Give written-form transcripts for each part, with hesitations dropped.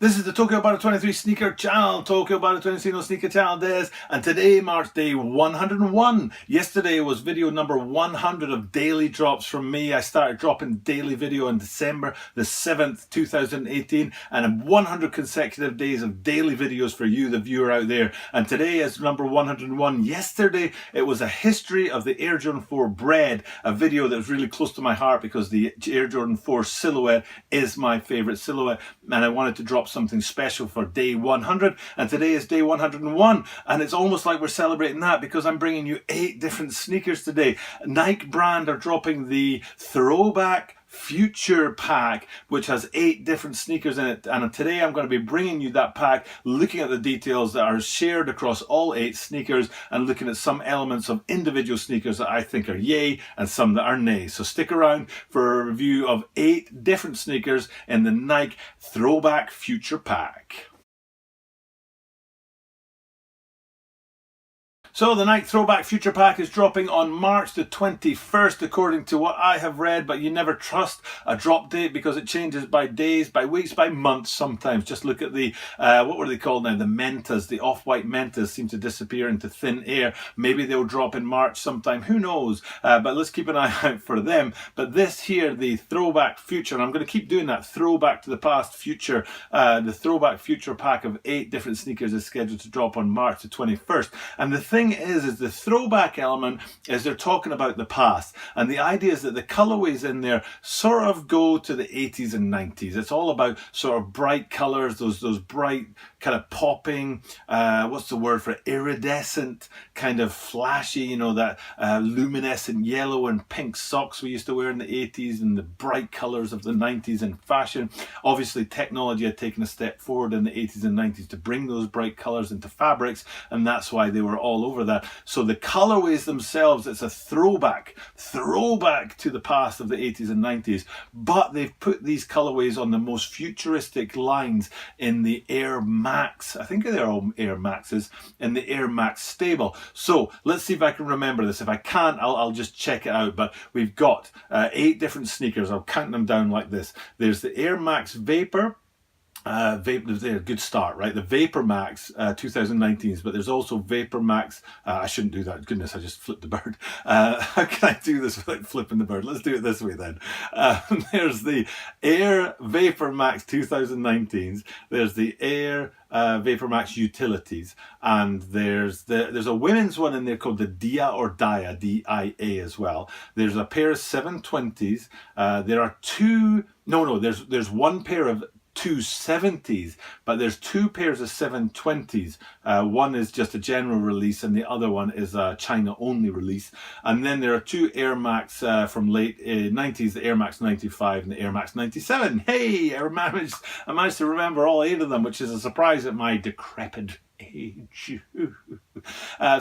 This is the Tokyo Battle 23 sneaker channel, Tokyo Battle 23 no sneaker channel des, and today marks day 101. Yesterday was video number 100 of daily drops from me. I started dropping daily video on December the 7th, 2018, and 100 consecutive days of daily videos for you, the viewer out there. And today is number 101. Yesterday, it was a history of the Air Jordan 4 bread, a video that was really close to my heart because the Air Jordan 4 silhouette is my favorite silhouette, and I wanted to drop something special for day 100, and today is day 101, and it's almost like we're celebrating that because I'm bringing you 8 different sneakers today. Nike brand are dropping the Throwback Future pack, which has 8 different sneakers in it, and today I'm going to be bringing you that pack, looking at the details that are shared across all 8 sneakers and looking at some elements of individual sneakers that I think are yay and some that are nay. So stick around for a review of 8 different sneakers in the Nike Throwback Future pack. So the Nike Throwback Future Pack is dropping on March the 21st according to what I have read, but you never trust a drop date because it changes by days, by weeks, by months sometimes. Just look at the, what were they called now? The Mentas, the off-white Mentas seem to disappear into thin air. Maybe they'll drop in March sometime, who knows? But let's keep an eye out for them. But this here, the Throwback Future, and I'm going to keep doing that, throwback to the past, future. The Throwback Future Pack of 8 different sneakers is scheduled to drop on March the 21st. And the thing is the throwback element is they're talking about the past, and the idea is that the colorways in there sort of go to the 80s and 90s. It's all about sort of bright colors, those bright kind of popping, what's the word for it? Iridescent, kind of flashy, you know, that luminescent yellow and pink socks we used to wear in the 80s, and the bright colors of the 90s in fashion. Obviously technology had taken a step forward in the 80s and 90s to bring those bright colors into fabrics, and that's why they were all over that. So the colorways themselves, it's a throwback to the past of the 80s and 90s, but they've put these colorways on the most futuristic lines in the Air Max. I think they're all Air Maxes in the Air Max stable. So let's see if I can remember this. If I can't, I'll just check it out. But we've got 8 different sneakers. I'll count them down like this. There's the Air Max Vapor. Vapor, good start, right? The Vapor Max 2019s, but there's also Vapor Max. I shouldn't do that. Goodness, I just flipped the bird. How can I do this without flipping the bird? Let's do it this way then. There's the Air Vapor Max 2019s. There's the Air Vapor Max Utilities, and there's a women's one in there called the Dia or Dia, D-I-A as well. There's a pair of 720s. There are there's one pair of 270s, but there's 2 pairs of 720s. One is just a general release and the other one is a China only release. And then there are 2 Air Max from late 90s, the Air Max 95 and the Air Max 97. Hey, I managed to remember all 8 of them, which is a surprise at my decrepit age.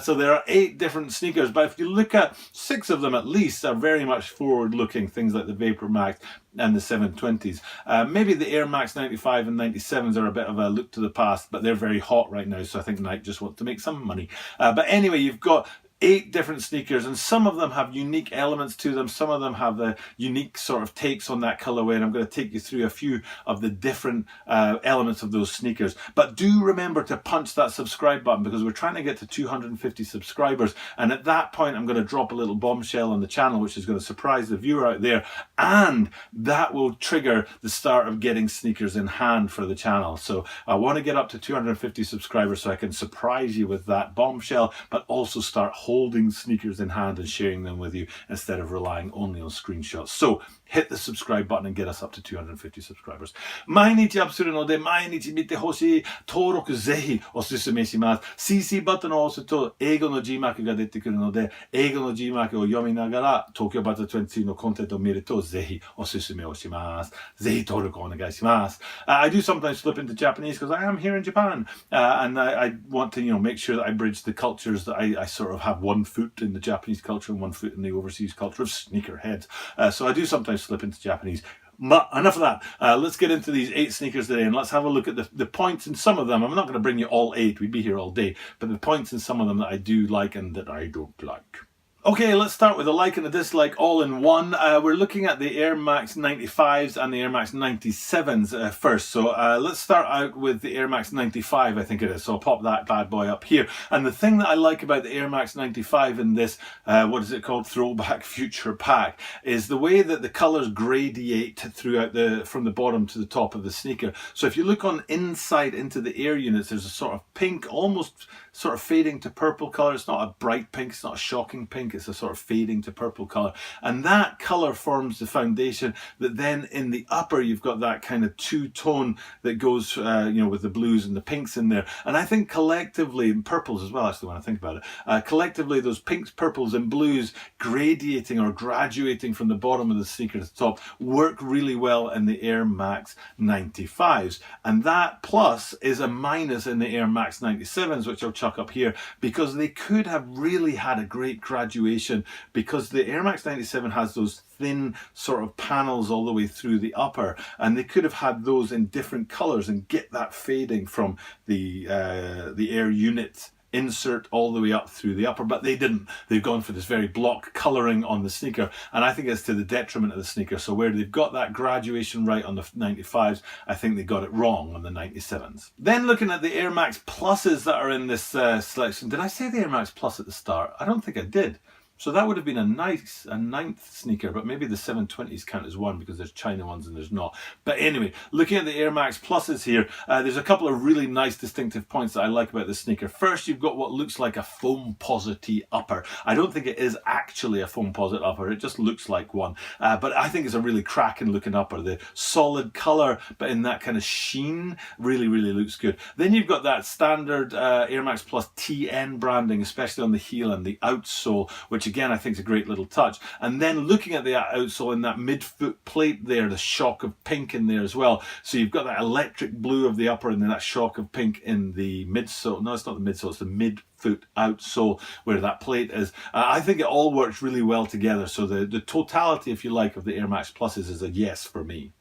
So there are 8 different sneakers, but if you look at 6 of them at least are very much forward looking, things like the Vapor Max and the 720s. Maybe the Air Max 95 and 97s are a bit of a look to the past, but they're very hot right now, so I think Nike just wants to make some money. But anyway, you've got 8 different sneakers, and some of them have unique elements to them. Some of them have the unique sort of takes on that colorway, and I'm going to take you through a few of the different elements of those sneakers. But do remember to punch that subscribe button because we're trying to get to 250 subscribers, and at that point I'm going to drop a little bombshell on the channel which is going to surprise the viewer out there, and that will trigger the start of getting sneakers in hand for the channel. So I want to get up to 250 subscribers so I can surprise you with that bombshell, but also start holding sneakers in hand and sharing them with you instead of relying only on screenshots. So hit the subscribe button and get us up to 250 subscribers. 毎日アップするので毎日見てほしい。登録ぜひおすすめします。CC バトンを押すと英語の G マークが出てくるので、英語の G マークを読みながら東京バトル23のコンテンツを見るとぜひおすすめをします。ぜひ登録お願いします。I do sometimes slip into Japanese because I am here in Japan, and I want to make sure that I bridge the cultures, that I sort of have one foot in the Japanese culture and one foot in the overseas culture of sneakerheads. So I do sometimes slip into Japanese. But enough of that. Let's get into these 8 sneakers today, and let's have a look at the points in some of them. I'm not going to bring you all 8, we'd be here all day, but the points in some of them that I do like and that I don't like. Okay, let's start with a like and a dislike all in one. We're looking at the Air Max 95s and the Air Max 97s first. So let's start out with the Air Max 95, I think it is. So I'll pop that bad boy up here. And the thing that I like about the Air Max 95 in this, what is it called, Throwback Future Pack, is the way that the colours gradiate throughout from the bottom to the top of the sneaker. So if you look on inside into the air units, there's a sort of pink, almost sort of fading to purple colour. It's not a bright pink, it's not a shocking pink, it's a sort of fading to purple colour. And that colour forms the foundation that then in the upper you've got that kind of two-tone that goes, with the blues and the pinks in there. And I think collectively, and purples as well actually when I think about it, collectively those pinks, purples and blues gradiating or graduating from the bottom of the sneaker to the top work really well in the Air Max 95s. And that plus is a minus in the Air Max 97s, which I'll chuck up here, because they could have really had a great graduation, because the Air Max 97 has those thin sort of panels all the way through the upper, and they could have had those in different colors and get that fading from the air unit insert all the way up through the upper, but they didn't. They've gone for this very block colouring on the sneaker, and I think it's to the detriment of the sneaker. So where they've got that graduation right on the 95s, I think they got it wrong on the 97s. Then looking at the Air Max Pluses that are in this selection. Did I say the Air Max Plus at the start? I don't think I did. So that would have been a ninth sneaker, but maybe the 720s count as one because there's China ones and there's not. But anyway, looking at the Air Max Pluses here, there's a couple of really nice distinctive points that I like about this sneaker. First, you've got what looks like a foamposite upper. I don't think it is actually a foamposite upper, it just looks like one. But I think it's a really cracking looking upper. The solid colour, but in that kind of sheen, really, really looks good. Then you've got that standard Air Max Plus TN branding, especially on the heel and the outsole, which again I think is a great little touch. And then looking at the outsole in that midfoot plate there, the shock of pink in there as well. So you've got that electric blue of the upper and then that shock of pink in the midsole. No, it's not the midsole, it's the midfoot outsole where that plate is. I think it all works really well together. So the totality, if you like, of the Air Max Pluses is a yes for me.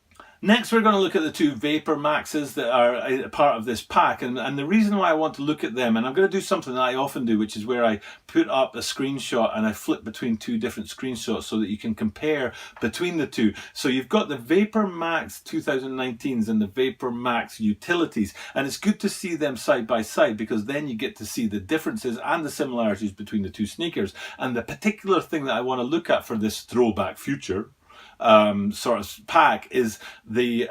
Next, we're going to look at the two Vapor Maxes that are part of this pack. And the reason why I want to look at them, and I'm going to do something that I often do, which is where I put up a screenshot and I flip between two different screenshots so that you can compare between the two. So you've got the Vapor Max 2019s and the Vapor Max Utilities. And it's good to see them side by side because then you get to see the differences and the similarities between the two sneakers. And the particular thing that I want to look at for this Throwback Future sort of pack is the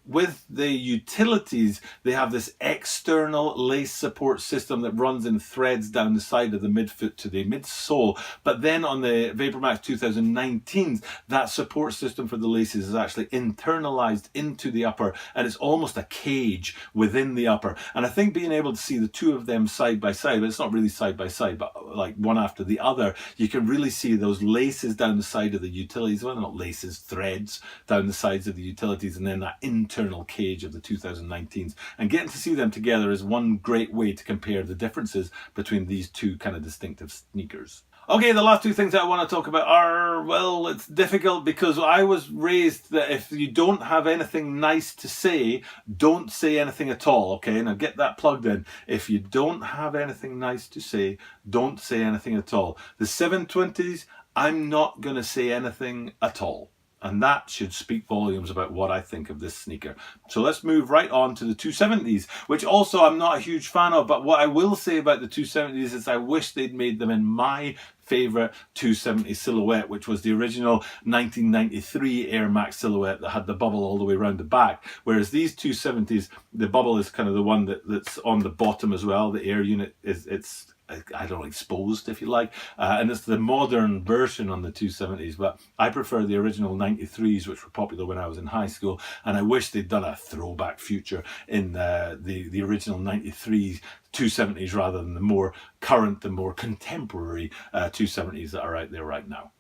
with the Utilities, they have this external lace support system that runs in threads down the side of the midfoot to the midsole. But then on the Vapor Max 2019s, that support system for the laces is actually internalized into the upper, and it's almost a cage within the upper. And I think being able to see the two of them side by side, but it's not really side by side, but like one after the other, you can really see those laces down the side of the Utilities. Well, not laces, threads down the sides of the Utilities, and then that internal cage of the 2019s. And getting to see them together is one great way to compare the differences between these two kind of distinctive sneakers. Okay, the last two things that I want to talk about are, well, it's difficult because I was raised that if you don't have anything nice to say, don't say anything at all, okay? Now get that plugged in. If you don't have anything nice to say, don't say anything at all. The 720s, I'm not going to say anything at all. And that should speak volumes about what I think of this sneaker. So let's move right on to the 270s, which also I'm not a huge fan of. But what I will say about the 270s is I wish they'd made them in my favourite 270 silhouette, which was the original 1993 Air Max silhouette that had the bubble all the way around the back. Whereas these 270s, the bubble is kind of the one that's on the bottom as well. The air unit it's I don't know, exposed, if you like, and it's the modern version on the 270s, but I prefer the original 93s, which were popular when I was in high school, and I wish they'd done a Throwback Future in the original 93s 270s rather than the more current, the more contemporary 270s that are out there right now.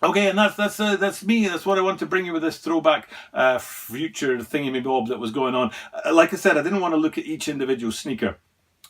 Okay, and that's me. That's what I want to bring you with this Throwback Future thingy-me-bob that was going on. Like I said, I didn't want to look at each individual sneaker.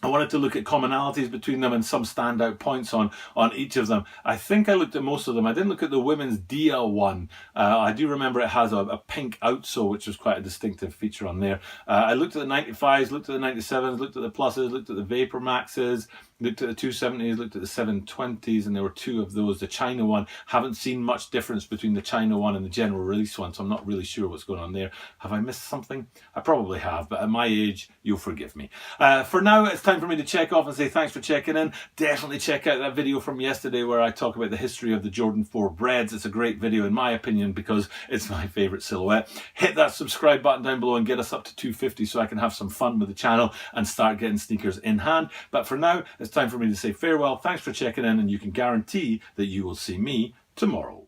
I wanted to look at commonalities between them and some standout points on each of them. I think I looked at most of them. I didn't look at the women's Dia one. I do remember it has a pink outsole, which was quite a distinctive feature on there. I looked at the 95s, looked at the 97s, looked at the pluses, looked at the Vapor Maxes, looked at the 270s, looked at the 720s, and there were two of those. The China one, haven't seen much difference between the China one and the general release one, so I'm not really sure what's going on there. Have I missed something? I probably have, but at my age, you'll forgive me. For now, it's time for me to check off and say thanks for checking in. Definitely check out that video from yesterday where I talk about the history of the Jordan 4 Breads. It's a great video in my opinion because it's my favourite silhouette. Hit that subscribe button down below and get us up to 250 so I can have some fun with the channel and start getting sneakers in hand. But for now, it's time for me to say farewell. Thanks for checking in, and you can guarantee that you will see me tomorrow.